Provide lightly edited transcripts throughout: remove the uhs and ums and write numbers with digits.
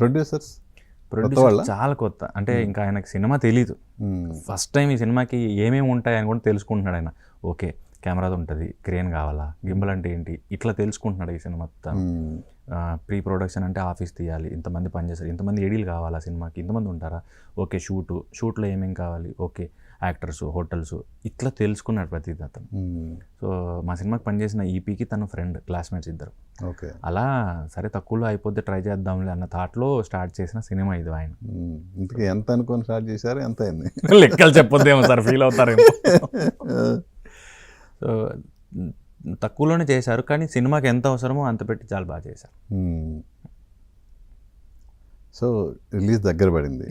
Producers చాలా కొత్త, అంటే ఇంకా ఆయనకు సినిమా తెలీదు. ఫస్ట్ టైం ఈ సినిమాకి ఏమేమి ఉంటాయి అని కూడా తెలుసుకుంటున్నాడు ఆయన. ఓకే, కెమెరాది ఉంటుంది, క్రేన్ కావాలా, గింబల్ అంటే ఏంటి, ఇట్లా తెలుసుకుంటున్నాడు ఈ సినిమా. ప్రీ ప్రొడక్షన్ అంటే ఆఫీస్ తీయాలి, ఇంతమంది పనిచేస్తారు, ఇంతమంది ఏడీలు కావాలా సినిమాకి, ఇంతమంది ఉంటారా, ఓకే షూట్లో ఏమేమి కావాలి, ఓకే యాక్టర్స్, హోటల్స్, ఇట్లా తెలుసుకున్నాడు ప్రతిదీ అతను. సో మా సినిమాకి పనిచేసిన ఈపీకి తన ఫ్రెండ్, క్లాస్మేట్స్ ఇద్దరు. ఓకే, అలా సరే తక్కువలో అయిపోతే ట్రై చేద్దాంలే అన్న థాట్లో స్టార్ట్ చేసిన సినిమా ఇది. ఆయన ఇంతకీ ఎంత అనుకొని స్టార్ట్ చేశారు, ఎంత అయింది? లెక్కలు చెప్పొద్దేమో సార్, ఫీల్ అవుతారేమో. సో తక్కువలోనే చేశారు, కానీ సినిమాకి ఎంత అవసరమో అంత పెట్టి చాలా బాగా చేశారు. సో రిలీజ్ దగ్గర పడింది,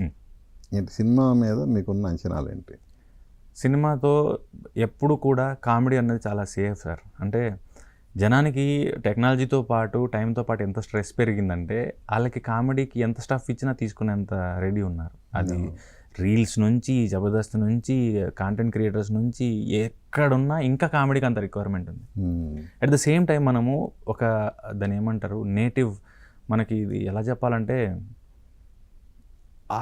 ఏంటి సినిమా మీద మీకున్న అంచనాలు ఏంటి? సినిమాతో ఎప్పుడు కూడా కామెడీ అన్నది చాలా సేఫ్ సార్. అంటే జనానికి టెక్నాలజీతో పాటు టైంతో పాటు ఎంత స్ట్రెస్ పెరిగిందంటే వాళ్ళకి కామెడీకి ఎంత స్టఫ్ ఇచ్చినా తీసుకునేంత రెడీ ఉన్నారు. అది రీల్స్ నుంచి, జబర్దస్త్ నుంచి, కాంటెంట్ క్రియేటర్స్ నుంచి ఎక్కడున్నా ఇంకా కామెడీకి అంత రిక్వైర్మెంట్ ఉంది. అట్ ద సేమ్ టైం మనము ఒక దాన్ని ఏమంటారు, నేటివ్, మనకి ఇది ఎలా చెప్పాలంటే ఆ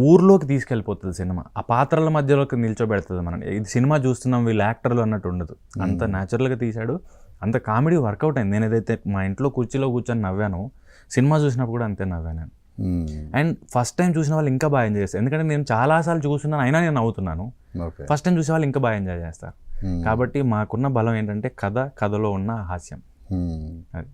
ఊర్లోకి తీసుకెళ్ళిపోతుంది సినిమా, ఆ పాత్రల మధ్యలోకి నిల్చోబెడుతుంది మనం. ఇది సినిమా చూస్తున్నాం వీళ్ళు యాక్టర్లు అన్నట్టు ఉండదు, అంత న్యాచురల్గా తీశాడు, అంత కామెడీ వర్కౌట్ అయింది. నేను ఏదైతే మా ఇంట్లో కుర్చీలో కూర్చొని నవ్వాను, సినిమా చూసినప్పుడు కూడా అంతే నవ్వాను నేను. అండ్ ఫస్ట్ టైం చూసిన వాళ్ళు ఇంకా బాగా ఎంజాయ్ చేస్తారు, ఎందుకంటే నేను చాలాసార్లు చూస్తున్నాను అయినా నేను నవ్వుతున్నాను. ఫస్ట్ టైం చూసే వాళ్ళు ఇంకా బాగా ఎంజాయ్ చేస్తారు. కాబట్టి మాకున్న బలం ఏంటంటే కథలో ఉన్న హాస్యం. అది